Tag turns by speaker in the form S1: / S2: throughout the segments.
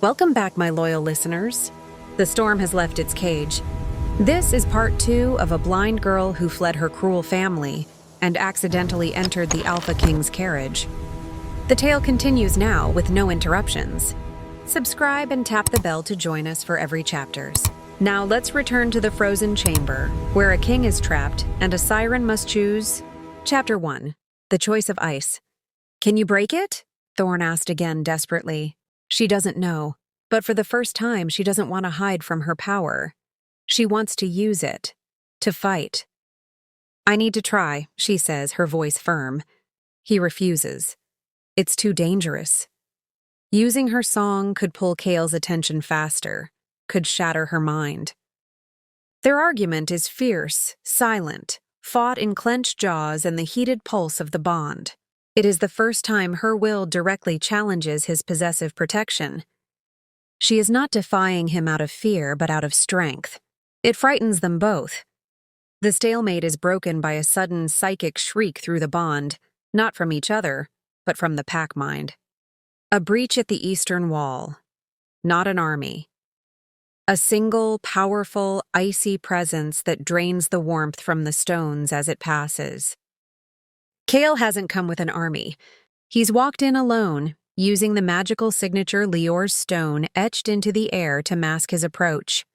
S1: Welcome back, my loyal listeners. The storm has left its cage. This is part 2 of a blind girl who fled her cruel family and accidentally entered the Alpha King's carriage. The tale continues now with no interruptions. Subscribe and tap the bell to join us for every chapters. Now let's return to the frozen chamber, where a king is trapped and a siren must choose. Chapter 1. The Choice of Ice. Can you break it? Thorn asked again desperately. She doesn't know, but for the first time she doesn't want to hide from her power. She wants to use it, to fight. I need to try, she says, her voice firm. He refuses. It's too dangerous. Using her song could pull Kael's attention faster, could shatter her mind. Their argument is fierce, silent, fought in clenched jaws and the heated pulse of the bond. It is the first time her will directly challenges his possessive protection. She is not defying him out of fear, but out of strength. It frightens them both. The stalemate is broken by a sudden psychic shriek through the bond, not from each other, but from the pack mind. A breach at the eastern wall. Not an army. A single, powerful, icy presence that drains the warmth from the stones as it passes. Kael hasn't come with an army. He's walked in alone, using the magical signature Lior's stone etched into the air to mask his approach.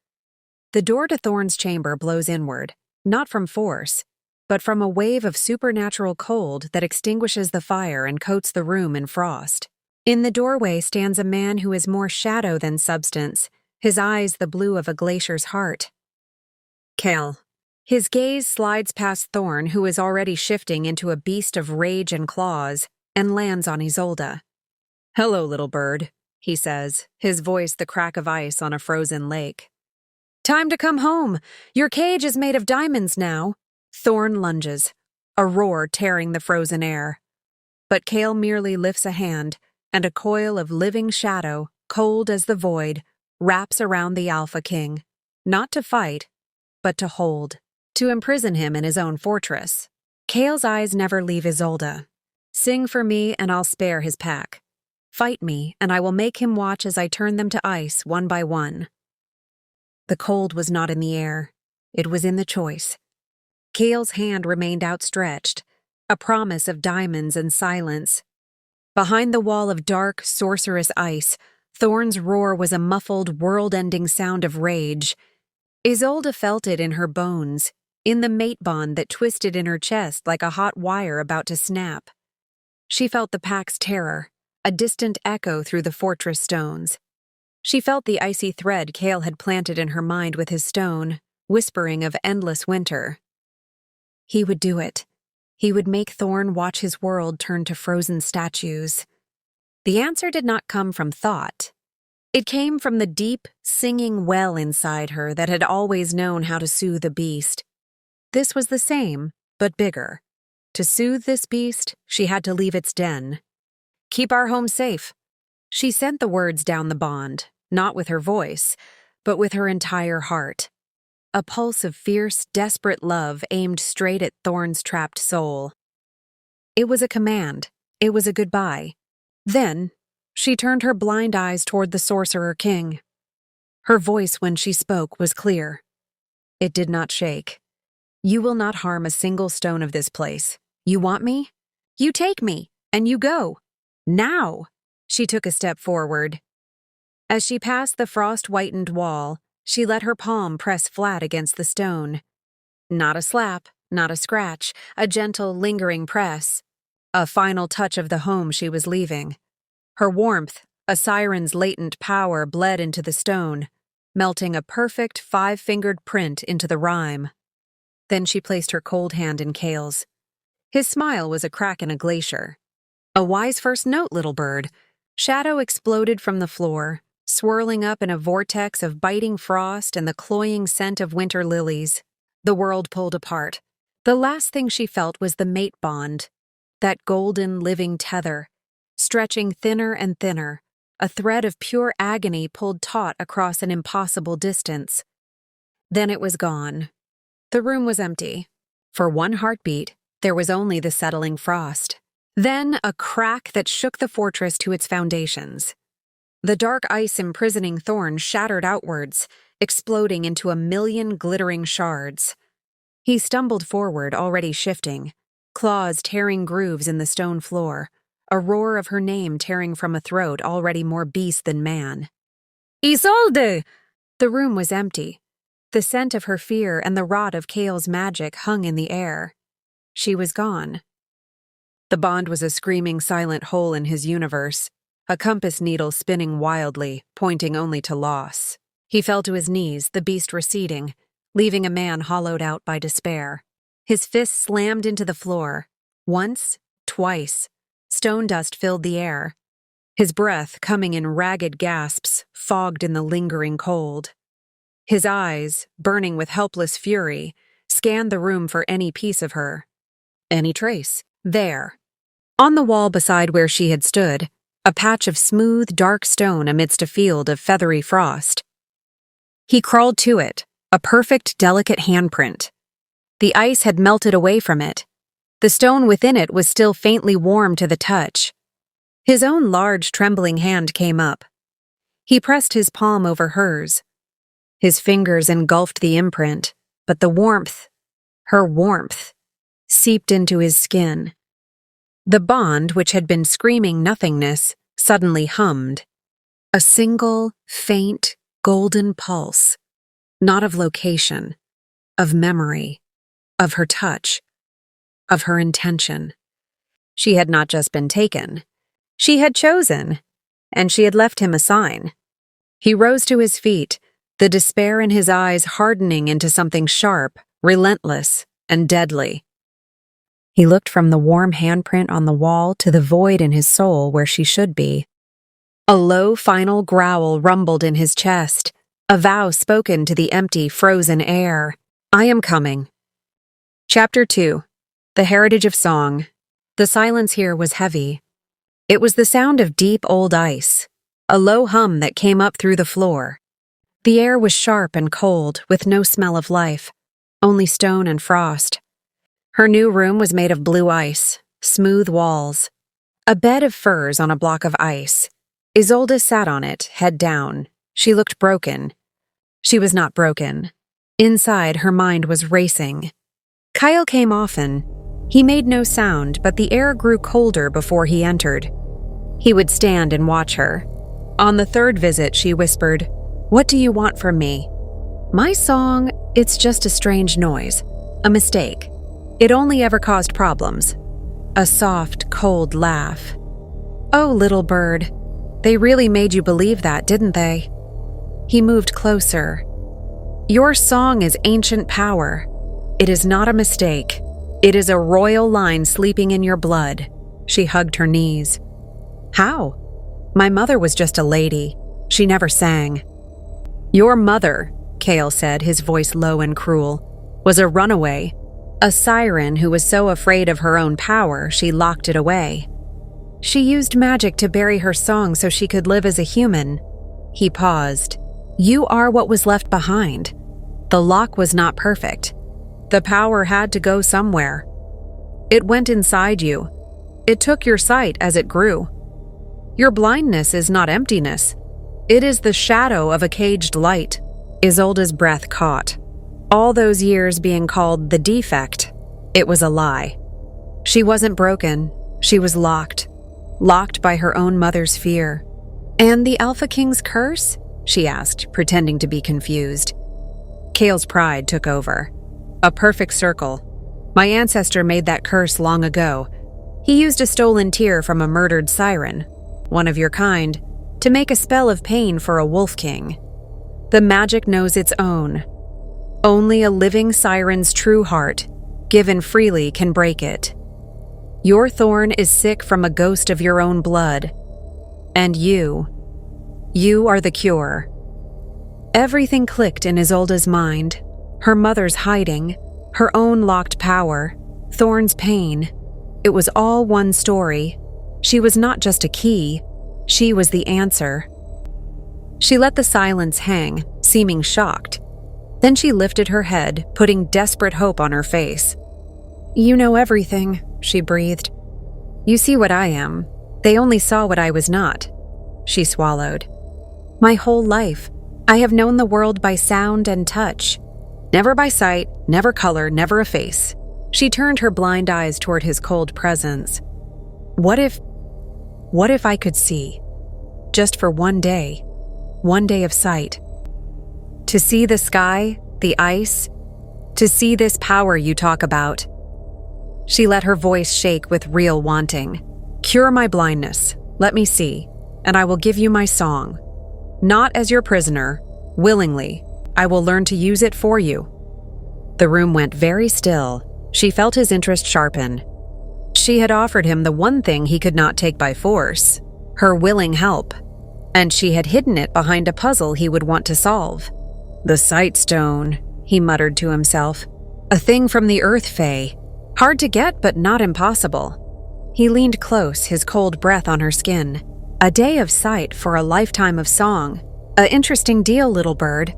S1: The door to Thorn's chamber blows inward, not from force, but from a wave of supernatural cold that extinguishes the fire and coats the room in frost. In the doorway stands a man who is more shadow than substance, his eyes the blue of a glacier's heart. Kael. His gaze slides past Thorn, who is already shifting into a beast of rage and claws, and lands on Isolde. "Hello, little bird," he says, his voice the crack of ice on a frozen lake. "Time to come home. Your cage is made of diamonds now." Thorn lunges, a roar tearing the frozen air. But Kael merely lifts a hand, and a coil of living shadow, cold as the void, wraps around the Alpha King, not to fight, but to hold. To imprison him in his own fortress. Kael's eyes never leave Isolde. Sing for me and I'll spare his pack. Fight me and I will make him watch as I turn them to ice one by one. The cold was not in the air. It was in the choice. Kael's hand remained outstretched, a promise of diamonds and silence. Behind the wall of dark, sorcerous ice, Thorn's roar was a muffled, world-ending sound of rage. Isolde felt it in her bones, in the mate bond that twisted in her chest like a hot wire about to snap. She felt the pack's terror, a distant echo through the fortress stones. She felt the icy thread Kael had planted in her mind with his stone, whispering of endless winter. He would do it. He would make Thorn watch his world turn to frozen statues. The answer did not come from thought. It came from the deep, singing well inside her that had always known how to soothe a beast. This was the same, but bigger. To soothe this beast, she had to leave its den. "Keep our home safe." She sent the words down the bond, not with her voice, but with her entire heart. A pulse of fierce, desperate love aimed straight at Thorn's trapped soul. It was a command. It was a goodbye. Then, she turned her blind eyes toward the sorcerer-king. Her voice when she spoke was clear. It did not shake. "You will not harm a single stone of this place. You want me? You take me, and you go. Now!" She took a step forward. As she passed the frost-whitened wall, she let her palm press flat against the stone. Not a slap, not a scratch, a gentle, lingering press. A final touch of the home she was leaving. Her warmth, a siren's latent power, bled into the stone, melting a perfect five-fingered print into the rime. Then she placed her cold hand in Kael's. His smile was a crack in a glacier. "A wise first note, little bird." Shadow exploded from the floor, swirling up in a vortex of biting frost and the cloying scent of winter lilies. The world pulled apart. The last thing she felt was the mate bond, that golden living tether, stretching thinner and thinner, a thread of pure agony pulled taut across an impossible distance. Then it was gone. The room was empty. For one heartbeat, there was only the settling frost. Then a crack that shook the fortress to its foundations. The dark ice imprisoning Thorn shattered outwards, exploding into a million glittering shards. He stumbled forward, already shifting, claws tearing grooves in the stone floor, a roar of her name tearing from a throat already more beast than man. Isolde! The room was empty. The scent of her fear and the rot of Kael's magic hung in the air. She was gone. The bond was a screaming silent hole in his universe, a compass needle spinning wildly, pointing only to loss. He fell to his knees, the beast receding, leaving a man hollowed out by despair. His fist slammed into the floor. Once, twice. Stone dust filled the air. His breath, coming in ragged gasps, fogged in the lingering cold. His eyes, burning with helpless fury, scanned the room for any piece of her. Any trace. There. On the wall beside where she had stood, a patch of smooth, dark stone amidst a field of feathery frost. He crawled to it, a perfect, delicate handprint. The ice had melted away from it. The stone within it was still faintly warm to the touch. His own large, trembling hand came up. He pressed his palm over hers. His fingers engulfed the imprint, but the warmth, her warmth, seeped into his skin. The bond, which had been screaming nothingness, suddenly hummed. A single, faint, golden pulse, not of location, of memory, of her touch, of her intention. She had not just been taken. She had chosen, and she had left him a sign. He rose to his feet, the despair in his eyes hardening into something sharp, relentless, and deadly. He looked from the warm handprint on the wall to the void in his soul where she should be. A low, final growl rumbled in his chest, a vow spoken to the empty, frozen air. I am coming. Chapter 2. The Heritage of Song. The silence here was heavy. It was the sound of deep old ice, a low hum that came up through the floor. The air was sharp and cold, with no smell of life, only stone and frost. Her new room was made of blue ice, smooth walls. A bed of furs on a block of ice. Isolde sat on it, head down. She looked broken. She was not broken. Inside, her mind was racing. Kael came often. He made no sound, but the air grew colder before he entered. He would stand and watch her. On the third visit, she whispered, "What do you want from me?" "My song, it's just a strange noise. A mistake. It only ever caused problems." A soft, cold laugh. "Oh, little bird. They really made you believe that, didn't they?" He moved closer. "Your song is ancient power. It is not a mistake. It is a royal line sleeping in your blood." She hugged her knees. "How? My mother was just a lady. She never sang." "Your mother," Kael said, his voice low and cruel, "was a runaway. A siren who was so afraid of her own power, she locked it away. She used magic to bury her song so she could live as a human." He paused. "You are what was left behind. The lock was not perfect. The power had to go somewhere. It went inside you. It took your sight as it grew. Your blindness is not emptiness. It is the shadow of a caged light." Isolde's breath caught. All those years being called the defect, it was a lie. She wasn't broken. She was locked. Locked by her own mother's fear. "And the Alpha King's curse?" she asked, pretending to be confused. Kael's pride took over. "A perfect circle. My ancestor made that curse long ago. He used a stolen tear from a murdered siren, one of your kind, to make a spell of pain for a wolf king. The magic knows its own. Only a living siren's true heart, given freely, can break it. Your Thorn is sick from a ghost of your own blood. And you are the cure." Everything clicked in Isolde's mind. Her mother's hiding, her own locked power, Thorn's pain. It was all one story. She was not just a key. She was the answer. She let the silence hang, seeming shocked. Then she lifted her head, putting desperate hope on her face. "You know everything," she breathed. "You see what I am. They only saw what I was not." She swallowed. My whole life, I have known the world by sound and touch. Never by sight, never color, never a face. She turned her blind eyes toward his cold presence. What if I could see? Just for one day of sight. To see the sky, the ice, to see this power you talk about. She let her voice shake with real wanting. Cure my blindness, let me see, and I will give you my song. Not as your prisoner, willingly, I will learn to use it for you. The room went very still. She felt his interest sharpen. She had offered him the one thing he could not take by force, her willing help, and she had hidden it behind a puzzle he would want to solve. The sight stone, he muttered to himself. A thing from the earth fae. Hard to get, but not impossible. He leaned close, his cold breath on her skin. A day of sight for a lifetime of song. A interesting deal, little bird.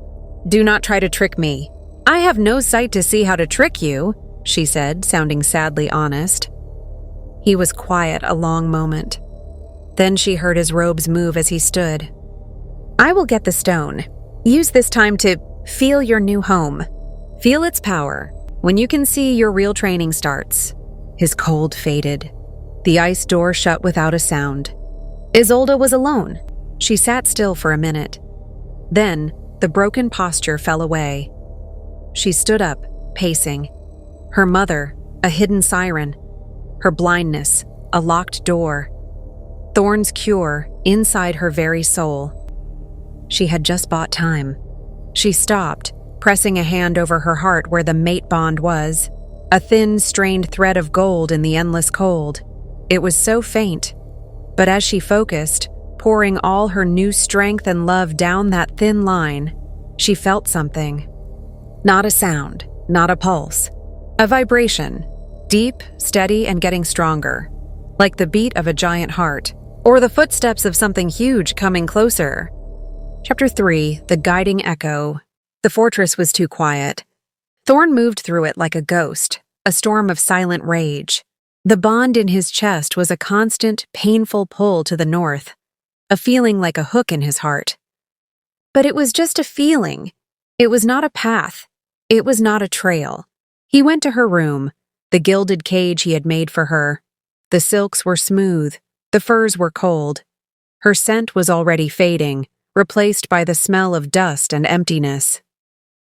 S1: Do not try to trick me. I have no sight to see how to trick you, she said, sounding sadly honest. He was quiet a long moment. Then she heard his robes move as he stood. I will get the stone. Use this time to feel your new home. Feel its power. When you can see your real training starts. His cold faded. The ice door shut without a sound. Isolde was alone. She sat still for a minute. Then, the broken posture fell away. She stood up, pacing. Her mother, a hidden siren. Her blindness, a locked door. Thorn's cure, inside her very soul. She had just bought time. She stopped, pressing a hand over her heart where the mate bond was, a thin, strained thread of gold in the endless cold. It was so faint, but as she focused, pouring all her new strength and love down that thin line, she felt something. Not a sound, not a pulse. A vibration, deep, steady, and getting stronger, like the beat of a giant heart, or the footsteps of something huge coming closer. Chapter 3, The Guiding Echo. The fortress was too quiet. Thorn moved through it like a ghost, a storm of silent rage. The bond in his chest was a constant, painful pull to the north, a feeling like a hook in his heart. But it was just a feeling. It was not a path. It was not a trail. He went to her room, the gilded cage he had made for her. The silks were smooth, the furs were cold. Her scent was already fading, replaced by the smell of dust and emptiness.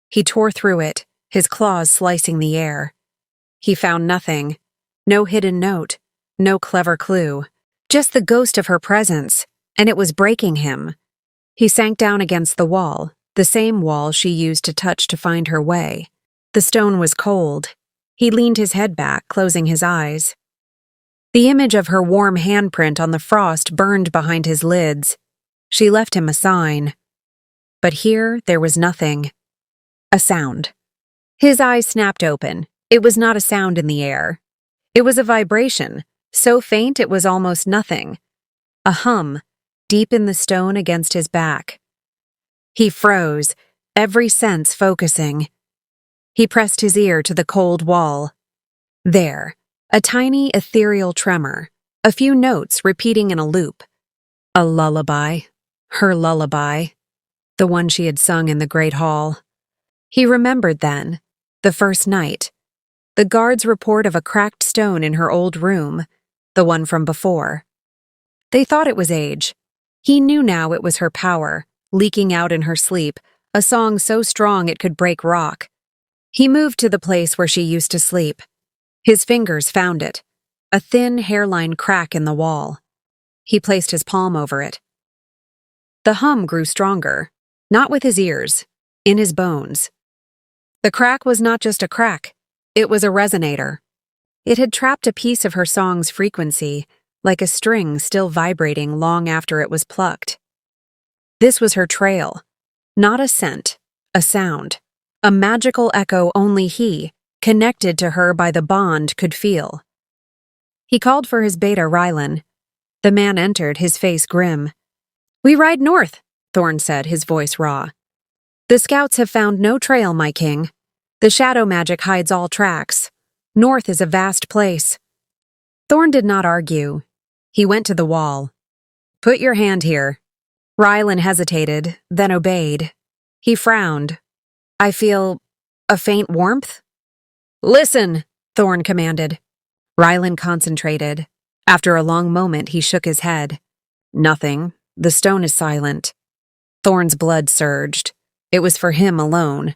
S1: He tore through it, his claws slicing the air. He found nothing. No hidden note, no clever clue, just the ghost of her presence, and it was breaking him. He sank down against the wall, the same wall she used to touch to find her way. The stone was cold. He leaned his head back, closing his eyes. The image of her warm handprint on the frost burned behind his lids. She left him a sign. But here there was nothing. A sound. His eyes snapped open. It was not a sound in the air. It was a vibration, so faint it was almost nothing. A hum, deep in the stone against his back. He froze, every sense focusing. He pressed his ear to the cold wall. There, a tiny ethereal tremor, a few notes repeating in a loop. A lullaby, her lullaby, the one she had sung in the great hall. He remembered then, the first night, the guard's report of a cracked stone in her old room, the one from before. They thought it was age. He knew now it was her power, leaking out in her sleep, a song so strong it could break rock. He moved to the place where she used to sleep. His fingers found it, a thin hairline crack in the wall. He placed his palm over it. The hum grew stronger, not with his ears, in his bones. The crack was not just a crack, it was a resonator. It had trapped a piece of her song's frequency, like a string still vibrating long after it was plucked. This was her trail, not a scent, a sound, a magical echo only he, connected to her by the bond, could feel. He called for his beta Rylan. The man entered, his face grim. "We ride north," Thorn said, his voice raw. "The scouts have found no trail, my king. The shadow magic hides all tracks. North is a vast place." Thorn did not argue. He went to the wall. "Put your hand here." Rylan hesitated, then obeyed. He frowned. I feel a faint warmth? Listen, Thorn commanded. Rylan concentrated. After a long moment, he shook his head. Nothing. The stone is silent. Thorn's blood surged. It was for him alone.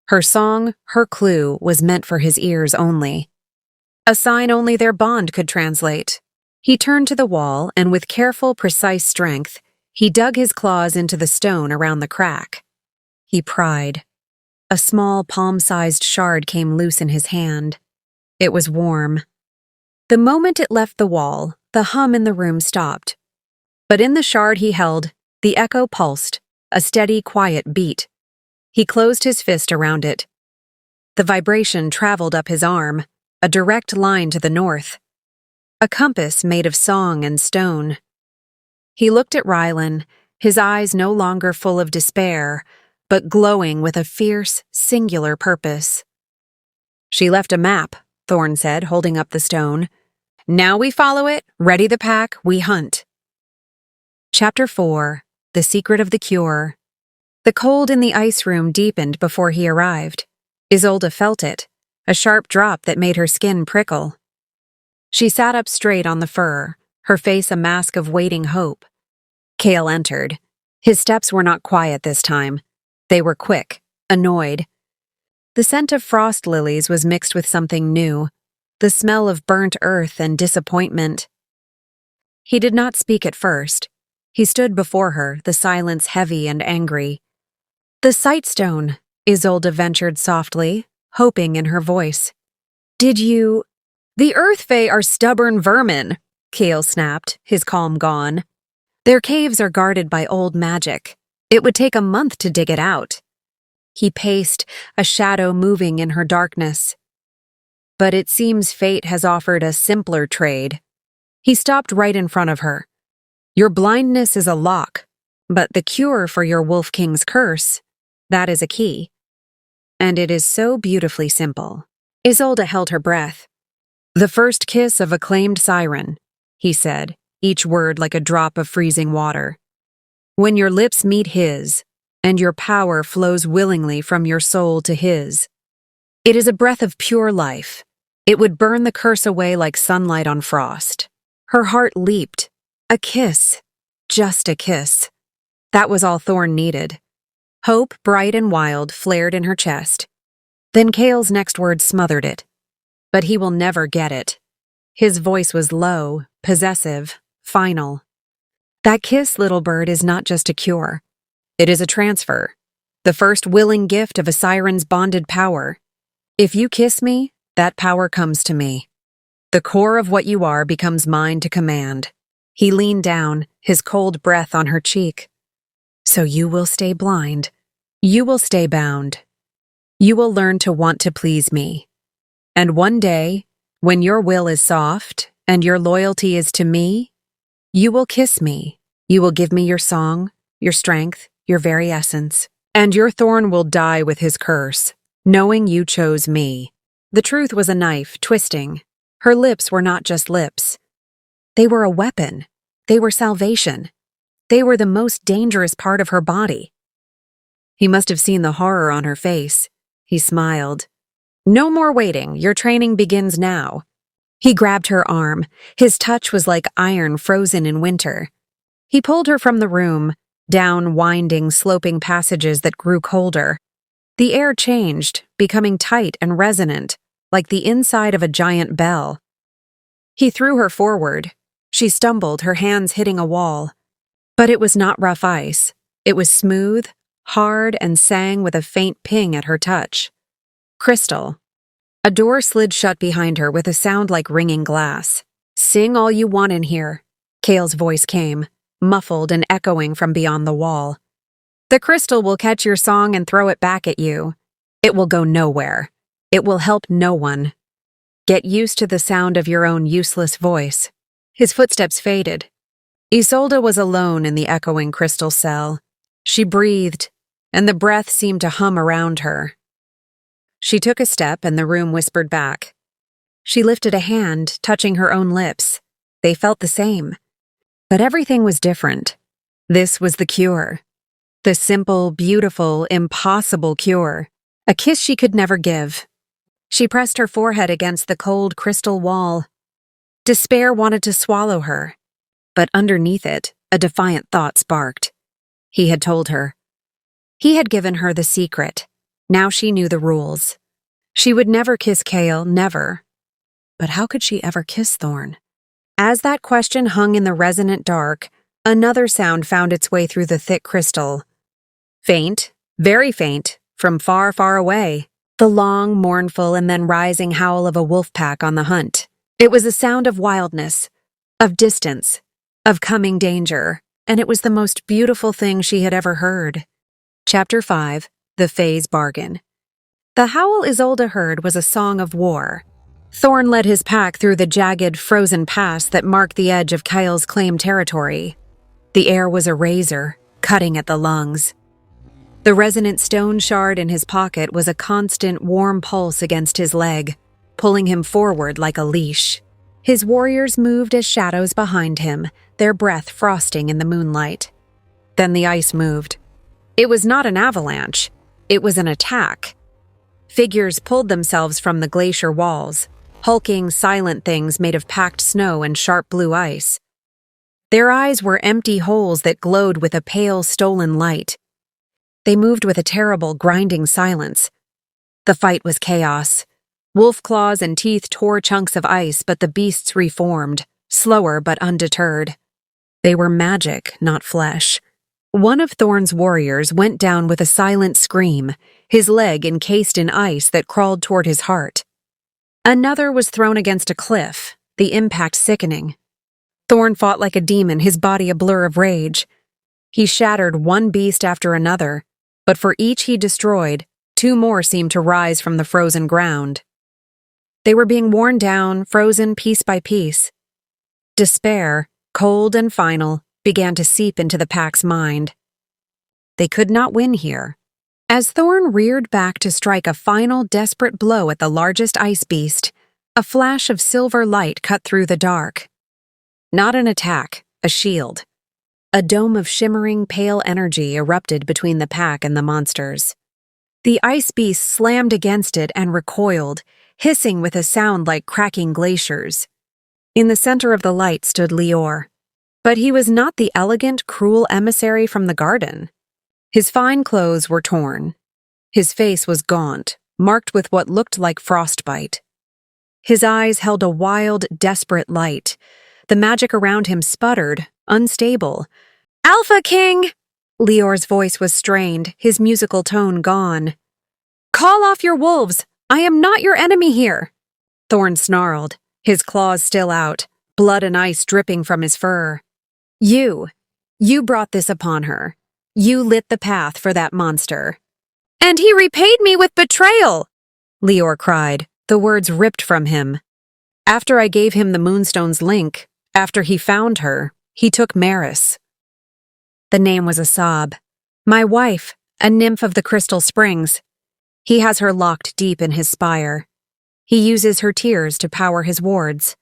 S1: Her song, her clue, was meant for his ears only. A sign only their bond could translate. He turned to the wall, and with careful, precise strength, he dug his claws into the stone around the crack. He pried. A small, palm-sized shard came loose in his hand. It was warm. The moment it left the wall, the hum in the room stopped. But in the shard he held, the echo pulsed, a steady, quiet beat. He closed his fist around it. The vibration traveled up his arm, a direct line to the north. A compass made of song and stone. He looked at Rylan, his eyes no longer full of despair, but glowing with a fierce, singular purpose. She left a map, Thorn said, holding up the stone. Now we follow it, ready the pack, we hunt. Chapter 4. The Secret of the Cure. The cold in the ice room deepened before he arrived. Isolde felt it, a sharp drop that made her skin prickle. She sat up straight on the fur, her face a mask of waiting hope. Kael entered. His steps were not quiet this time. They were quick, annoyed. The scent of frost lilies was mixed with something new, the smell of burnt earth and disappointment. He did not speak at first. He stood before her, the silence heavy and angry. The Sightstone, Isolde ventured softly, hoping in her voice. Did you— The Earth Fae are stubborn vermin, Kael snapped, his calm gone. Their caves are guarded by old magic. It would take a month to dig it out. He paced, a shadow moving in her darkness. But it seems fate has offered a simpler trade. He stopped right in front of her. Your blindness is a lock, but the cure for your Wolf King's curse, that is a key. And it is so beautifully simple. Isolde held her breath. The first kiss of acclaimed Siren, he said, each word like a drop of freezing water. When your lips meet his, and your power flows willingly from your soul to his. It is a breath of pure life. It would burn the curse away like sunlight on frost. Her heart leaped. A kiss. Just a kiss. That was all Thorn needed. Hope, bright and wild, flared in her chest. Then Kael's next word smothered it. But he will never get it. His voice was low, possessive, final. That kiss, little bird, is not just a cure. It is a transfer. The first willing gift of a siren's bonded power. If you kiss me, that power comes to me. The core of what you are becomes mine to command. He leaned down, his cold breath on her cheek. So you will stay blind. You will stay bound. You will learn to want to please me. And one day, when your will is soft and your loyalty is to me, you will kiss me. You will give me your song, your strength, your very essence. And your thorn will die with his curse, knowing you chose me. The truth was a knife, twisting. Her lips were not just lips. They were a weapon. They were salvation. They were the most dangerous part of her body. He must have seen the horror on her face. He smiled. No more waiting. Your training begins now. He grabbed her arm. His touch was like iron frozen in winter. He pulled her from the room, down winding, sloping passages that grew colder. The air changed, becoming tight and resonant, like the inside of a giant bell. He threw her forward. She stumbled, her hands hitting a wall. But it was not rough ice. It was smooth, hard, and sang with a faint ping at her touch. Crystal. A door slid shut behind her with a sound like ringing glass. Sing all you want in here, Kael's voice came, muffled and echoing from beyond the wall. The crystal will catch your song and throw it back at you. It will go nowhere. It will help no one. Get used to the sound of your own useless voice. His footsteps faded. Isolde was alone in the echoing crystal cell. She breathed, and the breath seemed to hum around her. She took a step and the room whispered back. She lifted a hand, touching her own lips. They felt the same. But everything was different. This was the cure. The simple, beautiful, impossible cure. A kiss she could never give. She pressed her forehead against the cold crystal wall. Despair wanted to swallow her, but underneath it, a defiant thought sparked. He had told her. He had given her the secret. Now she knew the rules. She would never kiss Kael, never. But how could she ever kiss Thorn? As that question hung in the resonant dark, another sound found its way through the thick crystal. Faint, very faint, from far, far away. The long, mournful, and then rising howl of a wolf pack on the hunt. It was a sound of wildness, of distance, of coming danger, and it was the most beautiful thing she had ever heard. Chapter 5, The Fae's Bargain. The howl Isolde heard was a song of war. Thorn led his pack through the jagged, frozen pass that marked the edge of Kael's claimed territory. The air was a razor, cutting at the lungs. The resonant stone shard in his pocket was a constant, warm pulse against his leg, pulling him forward like a leash. His warriors moved as shadows behind him, their breath frosting in the moonlight. Then the ice moved. It was not an avalanche. It was an attack. Figures pulled themselves from the glacier walls, hulking, silent things made of packed snow and sharp blue ice. Their eyes were empty holes that glowed with a pale, stolen light. They moved with a terrible, grinding silence. The fight was chaos. Wolf claws and teeth tore chunks of ice, but the beasts reformed, slower but undeterred. They were magic, not flesh. One of Thorn's warriors went down with a silent scream, his leg encased in ice that crawled toward his heart. Another was thrown against a cliff, the impact sickening. Thorn fought like a demon, his body a blur of rage. He shattered one beast after another, but for each he destroyed, 2 more seemed to rise from the frozen ground. They were being worn down, frozen piece by piece. Despair, cold and final, began to seep into the pack's mind. They could not win here. As Thorn reared back to strike a final desperate blow at the largest ice beast, a flash of silver light cut through the dark. Not an attack, a shield. A dome of shimmering, pale energy erupted between the pack and the monsters. The ice beast slammed against it and recoiled, hissing with a sound like cracking glaciers. In the center of the light stood Lior. But he was not the elegant, cruel emissary from the garden. His fine clothes were torn. His face was gaunt, marked with what looked like frostbite. His eyes held a wild, desperate light. The magic around him sputtered, unstable. "Alpha King!" Lior's voice was strained, his musical tone gone. "Call off your wolves! I am not your enemy here!" Thorn snarled, his claws still out, blood and ice dripping from his fur. You brought this upon her. You lit the path for that monster." "And he repaid me with betrayal!" Lior cried, the words ripped from him. "After I gave him the Moonstone's link, after he found her, he took Maris." The name was a sob. "My wife, a nymph of the Crystal Springs. He has her locked deep in his spire. He uses her tears to power his wards.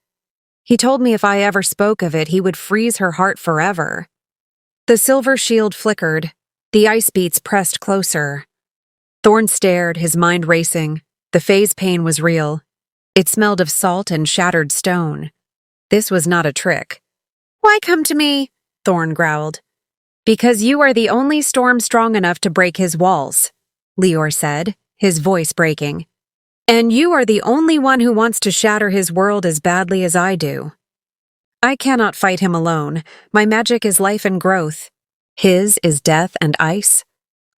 S1: He told me if I ever spoke of it, he would freeze her heart forever." The silver shield flickered. The ice beats pressed closer. Thorn stared, his mind racing. The Fae's pain was real. It smelled of salt and shattered stone. This was not a trick. "Why come to me?" Thorn growled. "Because you are the only storm strong enough to break his walls," Lior said, his voice breaking. "And you are the only one who wants to shatter his world as badly as I do. I cannot fight him alone. My magic is life and growth. His is death and ice.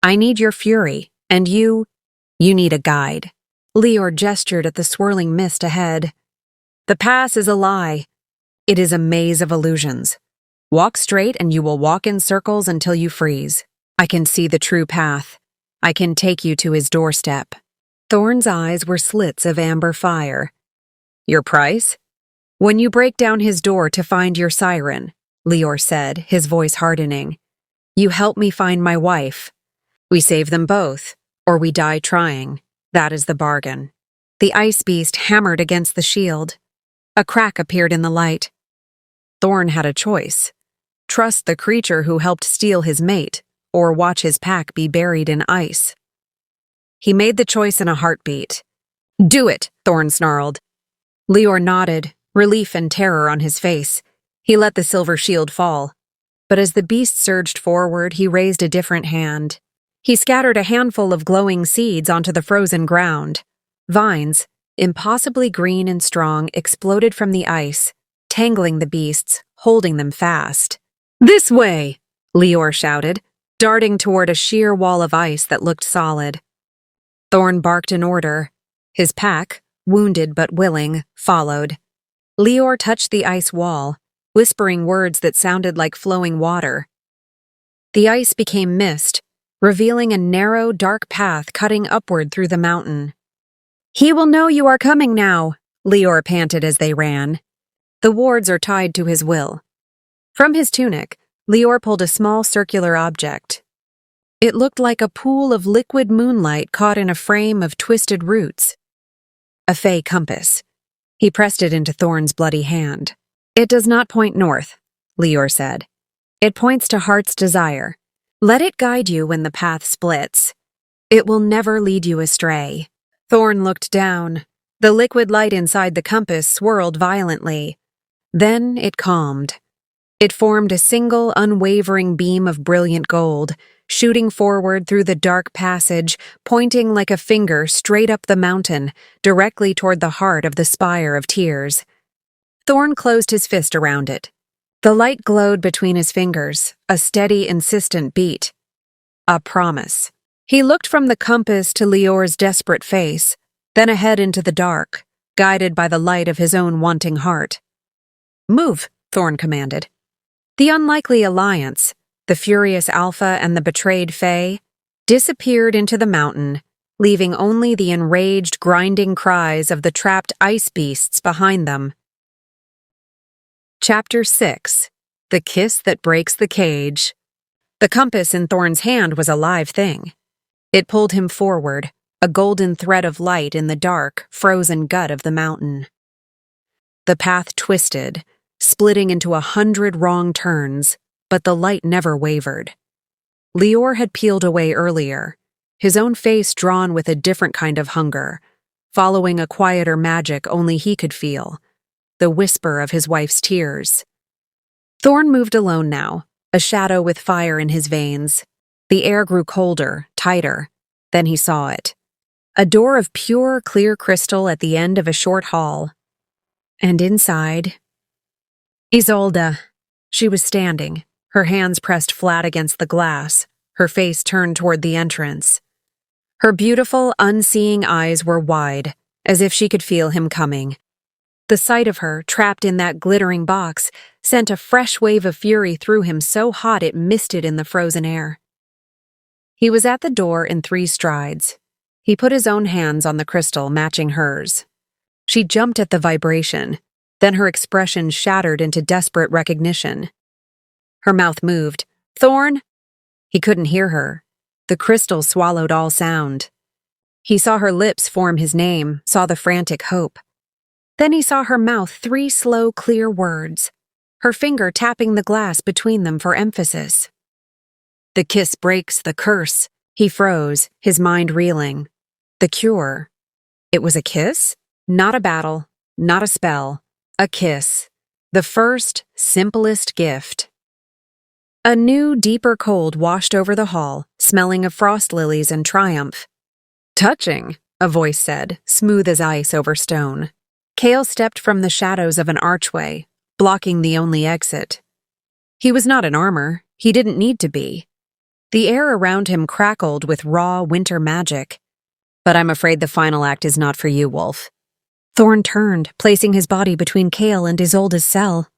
S1: I need your fury, and you need a guide." Lior gestured at the swirling mist ahead. "The pass is a lie. It is a maze of illusions. Walk straight and you will walk in circles until you freeze. I can see the true path. I can take you to his doorstep." Thorn's eyes were slits of amber fire. "Your price?" "When you break down his door to find your Siren," Lior said, his voice hardening. "You help me find my wife. We save them both, or we die trying. That is the bargain." The ice beast hammered against the shield. A crack appeared in the light. Thorn had a choice. trust the creature who helped steal his mate or watch his pack be buried in ice. He made the choice in a heartbeat. "Do it," Thorn snarled. Lior nodded, relief and terror on his face. He let the silver shield fall. But as the beast surged forward, he raised a different hand. He scattered a handful of glowing seeds onto the frozen ground. Vines, impossibly green and strong, exploded from the ice, tangling the beasts, holding them fast. "This way!" Lior shouted, darting toward a sheer wall of ice that looked solid. Thorn barked an order. His pack, wounded but willing, followed. Lior touched the ice wall, whispering words that sounded like flowing water. The ice became mist, revealing a narrow, dark path cutting upward through the mountain. "He will know you are coming now," Lior panted as they ran. The wards are tied to his will. From his tunic, Lior pulled a small circular object. It looked like a pool of liquid moonlight caught in a frame of twisted roots. A fey compass. He pressed it into Thorn's bloody hand. "It does not point north," Lior said. "It points to heart's desire. Let it guide you when the path splits. It will never lead you astray." Thorn looked down. The liquid light inside the compass swirled violently. Then it calmed. It formed a single, unwavering beam of brilliant gold, shooting forward through the dark passage, pointing like a finger straight up the mountain, directly toward the heart of the Spire of Tears. Thorn closed his fist around it. The light glowed between his fingers, a steady, insistent beat. A promise. He looked from the compass to Lior's desperate face, then ahead into the dark, guided by the light of his own wanting heart. "Move," Thorn commanded. The unlikely alliance, the furious Alpha and the betrayed Fae, disappeared into the mountain, leaving only the enraged, grinding cries of the trapped ice beasts behind them. Chapter 6. The Kiss That Breaks the Cage. The compass in Thorn's hand was a live thing. It pulled him forward, a golden thread of light in the dark, frozen gut of the mountain. The path twisted, splitting into 100 wrong turns, but the light never wavered. Lior had peeled away earlier, his own face drawn with a different kind of hunger, following a quieter magic only he could feel, the whisper of his wife's tears. Thorn moved alone now, a shadow with fire in his veins. The air grew colder, tighter. Then he saw it. A door of pure, clear crystal at the end of a short hall. And inside, Isolde. She was standing, her hands pressed flat against the glass, her face turned toward the entrance. Her beautiful, unseeing eyes were wide, as if she could feel him coming. The sight of her, trapped in that glittering box, sent a fresh wave of fury through him so hot it misted in the frozen air. He was at the door in 3 strides. He put his own hands on the crystal, matching hers. She jumped at the vibration, then her expression shattered into desperate recognition. Her mouth moved. "Thorn?" He couldn't hear her. The crystal swallowed all sound. He saw her lips form his name, saw the frantic hope. Then he saw her mouth 3 slow, clear words, her finger tapping the glass between them for emphasis. "The kiss breaks the curse." He froze, his mind reeling. The cure. It was a kiss? Not a battle, not a spell. A kiss. The first, simplest gift. A new, deeper cold washed over the hall, smelling of frost lilies and triumph. "Touching," a voice said, smooth as ice over stone. Kael stepped from the shadows of an archway, blocking the only exit. He was not in armor. He didn't need to be. The air around him crackled with raw winter magic. "But I'm afraid the final act is not for you, Wolf." Thorn turned, placing his body between Kael and Isolde's cell.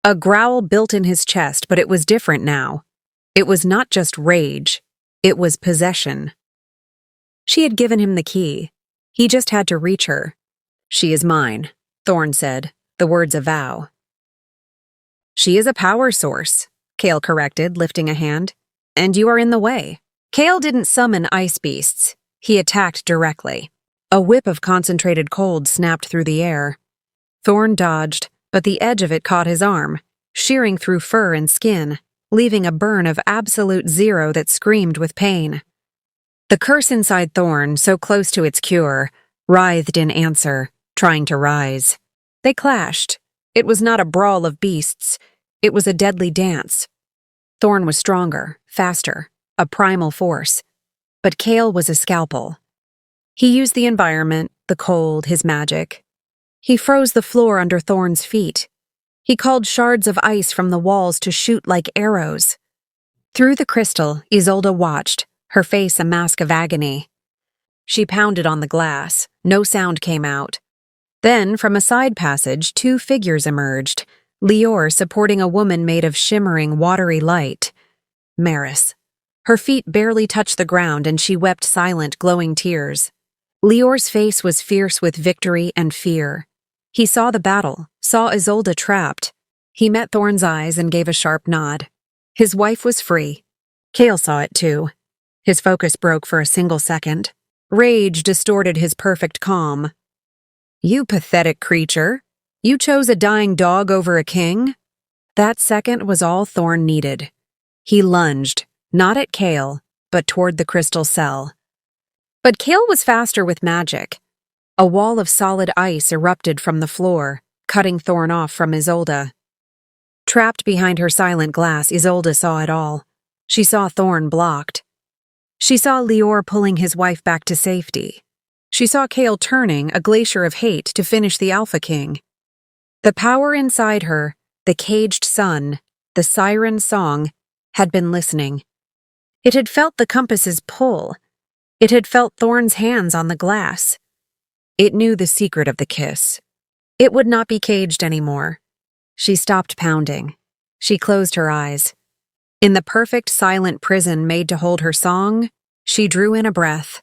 S1: A growl built in his chest, but it was different now. It was not just rage. It was possession. She had given him the key. He just had to reach her. "She is mine," Thorn said, the words a vow. "She is a power source," Kael corrected, lifting a hand. "And you are in the way." Kael didn't summon ice beasts. He attacked directly. A whip of concentrated cold snapped through the air. Thorn dodged, but the edge of it caught his arm, shearing through fur and skin, leaving a burn of absolute zero that screamed with pain. The curse inside Thorn, so close to its cure, writhed in answer, trying to rise. They clashed. It was not a brawl of beasts. It was a deadly dance. Thorn was stronger, faster, a primal force. But Kael was a scalpel. He used the environment, the cold, his magic. He froze the floor under Thorn's feet. He called shards of ice from the walls to shoot like arrows. Through the crystal, Isolde watched, her face a mask of agony. She pounded on the glass. No sound came out. Then, from a side passage, two figures emerged, Lior supporting a woman made of shimmering, watery light. Maris. Her feet barely touched the ground and she wept silent, glowing tears. Lior's face was fierce with victory and fear. He saw the battle, saw Isolde trapped. He met Thorn's eyes and gave a sharp nod. His wife was free. Kael saw it too. His focus broke for a single second. Rage distorted his perfect calm. "You pathetic creature. You chose a dying dog over a king?" That second was all Thorn needed. He lunged, not at Kael, but toward the crystal cell. But Kael was faster with magic. A wall of solid ice erupted from the floor, cutting Thorn off from Isolde. Trapped behind her silent glass, Isolde saw it all. She saw Thorn blocked. She saw Lior pulling his wife back to safety. She saw Kael turning, a glacier of hate, to finish the Alpha King. The power inside her, the caged sun, the siren song, had been listening. It had felt the compass's pull. It had felt Thorn's hands on the glass. It knew the secret of the kiss. It would not be caged anymore. She stopped pounding. She closed her eyes. In the perfect silent prison made to hold her song, she drew in a breath.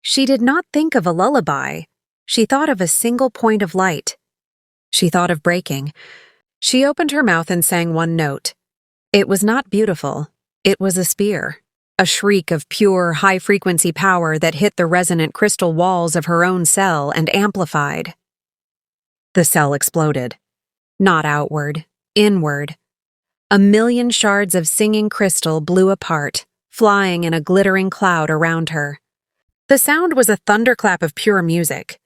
S1: She did not think of a lullaby. She thought of a single point of light. She thought of breaking. She opened her mouth and sang one note. It was not beautiful. It was a spear, a shriek of pure, high-frequency power that hit the resonant crystal walls of her own cell and amplified. The cell exploded. Not outward, inward. A million shards of singing crystal blew apart, flying in a glittering cloud around her. The sound was a thunderclap of pure music.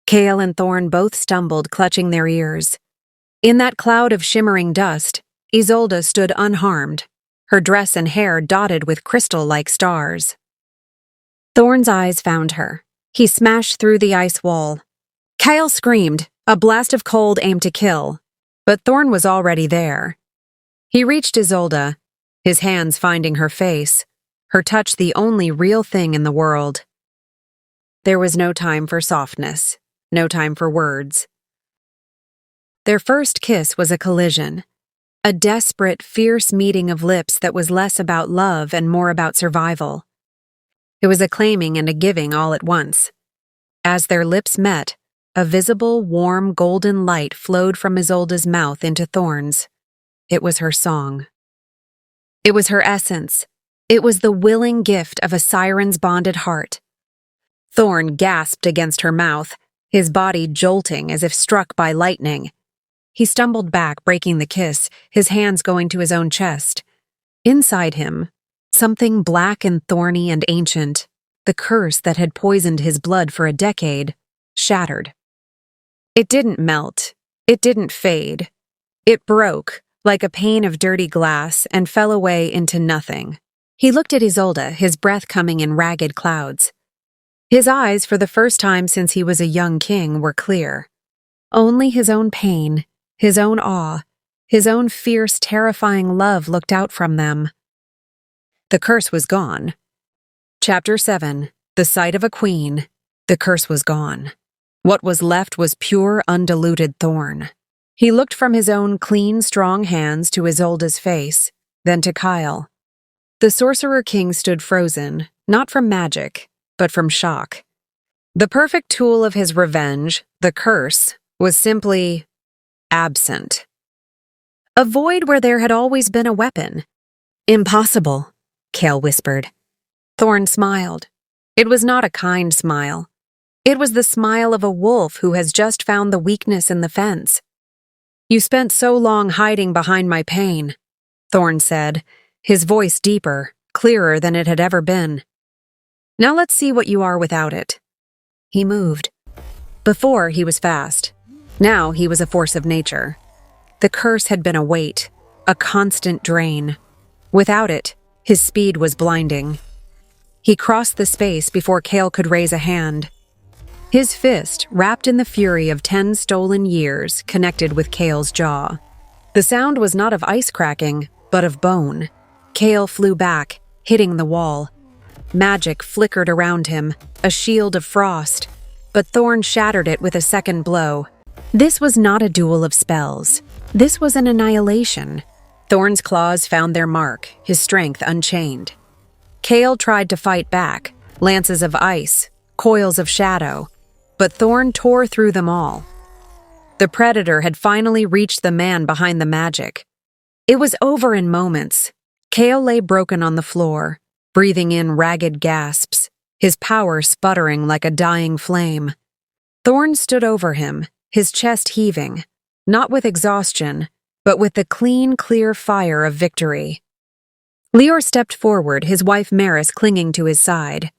S1: Kael and Thorn both stumbled, clutching their ears. In that cloud of shimmering dust, Isolde stood unharmed, her dress and hair dotted with crystal-like stars. Thorn's eyes found her. He smashed through the ice wall. Kael screamed, a blast of cold aimed to kill, but Thorn was already there. He reached Isolde, his hands finding her face, her touch the only real thing in the world. There was no time for softness, no time for words. Their first kiss was a collision, a desperate, fierce meeting of lips that was less about love and more about survival. It was a claiming and a giving all at once. As their lips met, a visible, warm, golden light flowed from Isolde's mouth into Thorn's. It was her song. It was her essence. It was the willing gift of a siren's bonded heart. Thorn gasped against her mouth, his body jolting as if struck by lightning. He stumbled back, breaking the kiss, his hands going to his own chest. Inside him, something black and thorny and ancient, the curse that had poisoned his blood for a decade, shattered. It didn't melt. It didn't fade. It broke, like a pane of dirty glass, and fell away into nothing. He looked at Isolde, his breath coming in ragged clouds. His eyes, for the first time since he was a young king, were clear. Only his own pain, his own awe, his own fierce, terrifying love looked out from them. The curse was gone. Chapter 7. The Sight of a Queen. The curse was gone. What was left was pure, undiluted Thorn. He looked from his own clean, strong hands to Isolde's face, then to Kael. The sorcerer-king stood frozen, not from magic, but from shock. The perfect tool of his revenge, the curse, was simply absent. A void where there had always been a weapon. "Impossible," Kael whispered. Thorn smiled. It was not a kind smile. It was the smile of a wolf who has just found the weakness in the fence. You spent so long hiding behind my pain, Thorn said, his voice deeper, clearer than it had ever been. Now let's see what you are without it. He moved. Before, he was fast. Now he was a force of nature. The curse had been a weight, a constant drain. Without it, his speed was blinding. He crossed the space before Kael could raise a hand. His fist, wrapped in the fury of 10 stolen years, connected with Kael's jaw. The sound was not of ice cracking, but of bone. Kael flew back, hitting the wall. Magic flickered around him, a shield of frost, but Thorn shattered it with a second blow. This was not a duel of spells. This was an annihilation. Thorn's claws found their mark, his strength unchained. Kael tried to fight back, lances of ice, coils of shadow, but Thorn tore through them all. The predator had finally reached the man behind the magic. It was over in moments. Kael lay broken on the floor, breathing in ragged gasps, his power sputtering like a dying flame. Thorn stood over him, his chest heaving, not with exhaustion, but with the clean, clear fire of victory. Lior stepped forward, his wife Maris clinging to his side.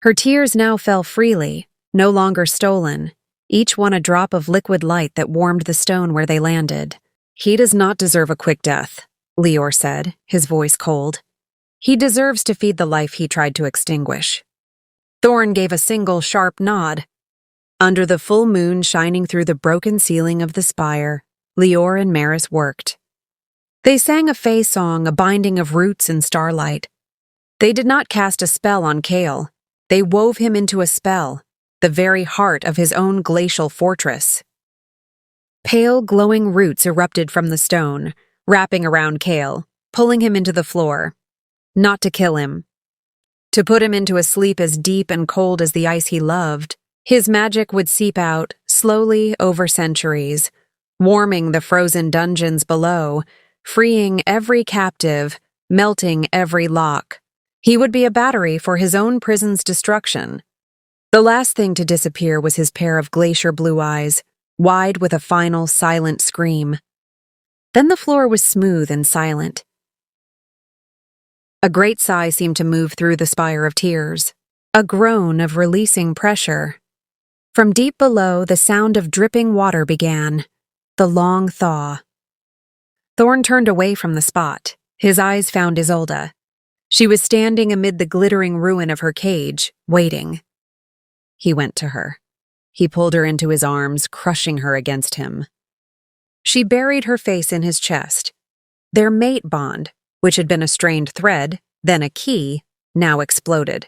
S1: Her tears now fell freely, no longer stolen, each one a drop of liquid light that warmed the stone where they landed. He does not deserve a quick death, Lior said, his voice cold. He deserves to feed the life he tried to extinguish. Thorn gave a single sharp nod. Under the full moon shining through the broken ceiling of the spire, Lior and Maris worked. They sang a fae song, a binding of roots in starlight. They did not cast a spell on Kael. They wove him into a spell, the very heart of his own glacial fortress. Pale, glowing roots erupted from the stone, wrapping around Kael, pulling him into the floor. Not to kill him. To put him into a sleep as deep and cold as the ice he loved. His magic would seep out, slowly over centuries, warming the frozen dungeons below, freeing every captive, melting every lock. He would be a battery for his own prison's destruction. The last thing to disappear was his pair of glacier blue eyes, wide with a final silent scream. Then the floor was smooth and silent. A great sigh seemed to move through the spire of tears, a groan of releasing pressure. From deep below, the sound of dripping water began, the long thaw. Thorn turned away from the spot. His eyes found Isolde. She was standing amid the glittering ruin of her cage, waiting. He went to her. He pulled her into his arms, crushing her against him. She buried her face in his chest. Their mate bond, which had been a strained thread, then a key, now exploded.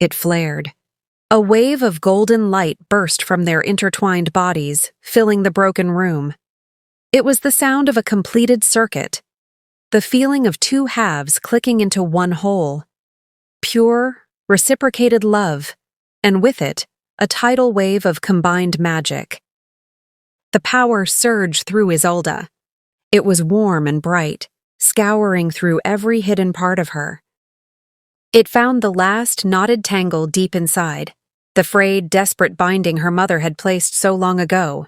S1: It flared. A wave of golden light burst from their intertwined bodies, filling the broken room. It was the sound of a completed circuit, the feeling of two halves clicking into one whole. Pure, reciprocated love, and with it, a tidal wave of combined magic. The power surged through Isolde. It was warm and bright, scouring through every hidden part of her. It found the last knotted tangle deep inside, the frayed, desperate binding her mother had placed so long ago.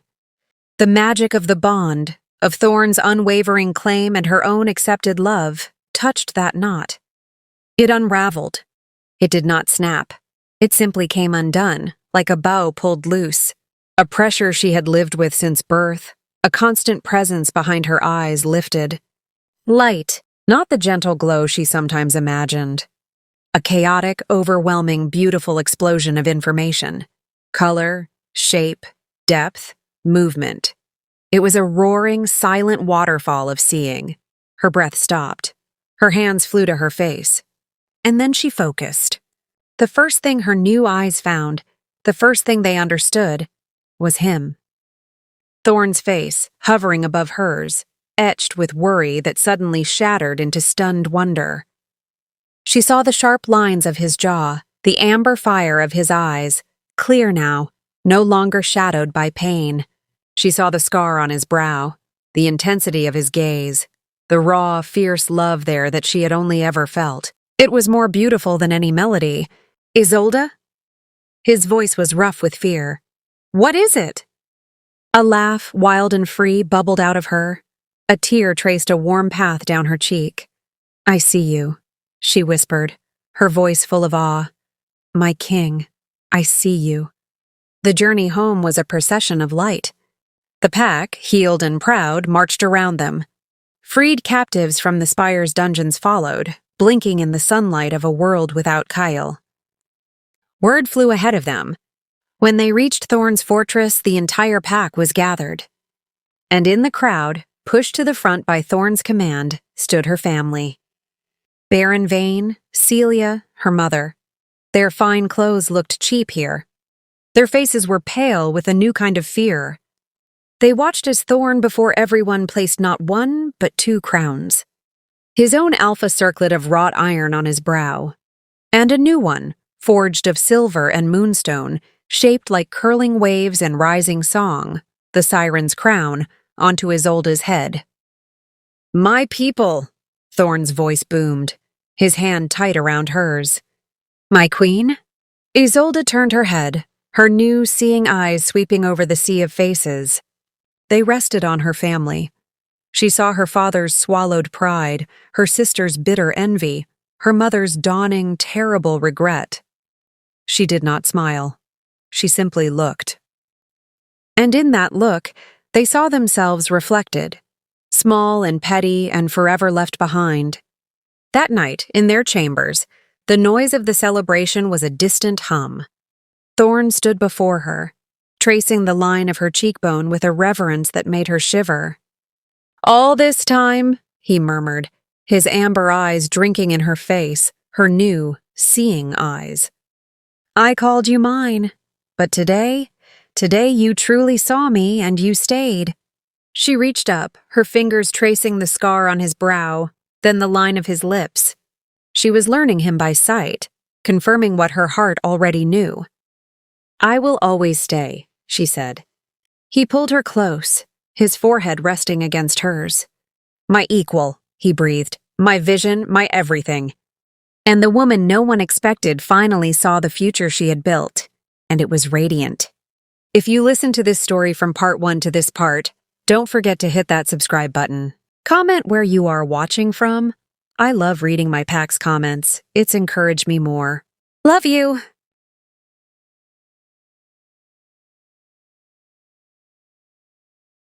S1: The magic of the bond, of Thorn's unwavering claim and her own accepted love, touched that knot. It unraveled. It did not snap. It simply came undone, like a bow pulled loose. A pressure she had lived with since birth, a constant presence behind her eyes lifted. Light, not the gentle glow she sometimes imagined. A chaotic, overwhelming, beautiful explosion of information. Color, shape, depth, movement. It was a roaring, silent waterfall of seeing. Her breath stopped. Her hands flew to her face. And then she focused. The first thing her new eyes found, the first thing they understood, was him. Thorn's face, hovering above hers, etched with worry that suddenly shattered into stunned wonder. She saw the sharp lines of his jaw, the amber fire of his eyes, clear now, no longer shadowed by pain. She saw the scar on his brow, the intensity of his gaze, the raw, fierce love there that she had only ever felt. It was more beautiful than any melody. Isolde? His voice was rough with fear. What is it? A laugh, wild and free, bubbled out of her. A tear traced a warm path down her cheek. "I see you," she whispered, her voice full of awe. "My king, I see you." The journey home was a procession of light. The pack, healed and proud, marched around them. Freed captives from the spire's dungeons followed, blinking in the sunlight of a world without Kael. Word flew ahead of them. When they reached Thorn's fortress, the entire pack was gathered. And in the crowd, pushed to the front by Thorn's command, stood her family. Baron Vane, Celia, her mother. Their fine clothes looked cheap here. Their faces were pale with a new kind of fear. They watched as Thorn before everyone placed not one, but 2 crowns. His own alpha circlet of wrought iron on his brow, and a new one, forged of silver and moonstone, shaped like curling waves and rising song, the Siren's crown, onto Isolde's head. "My people," Thorn's voice boomed, his hand tight around hers. "My queen?" Isolde turned her head, her new, seeing eyes sweeping over the sea of faces. They rested on her family. She saw her father's swallowed pride, her sister's bitter envy, her mother's dawning, terrible regret. She did not smile. She simply looked. And in that look, they saw themselves reflected, small and petty and forever left behind. That night, in their chambers, the noise of the celebration was a distant hum. Thorn stood before her, tracing the line of her cheekbone with a reverence that made her shiver. "All this time," he murmured, his amber eyes drinking in her face, her new, seeing eyes. "I called you mine, but today you truly saw me and you stayed." She reached up, her fingers tracing the scar on his brow, then the line of his lips. She was learning him by sight, confirming what her heart already knew. "I will always stay," she said. He pulled her close, his forehead resting against hers. "My equal," he breathed, "my vision, my everything." And the woman no one expected finally saw the future she had built, and it was radiant. If you listened to this story from part 1 to this part, don't forget to hit that subscribe button. Comment where you are watching from. I love reading my pack's comments. It's encouraged me more. Love you!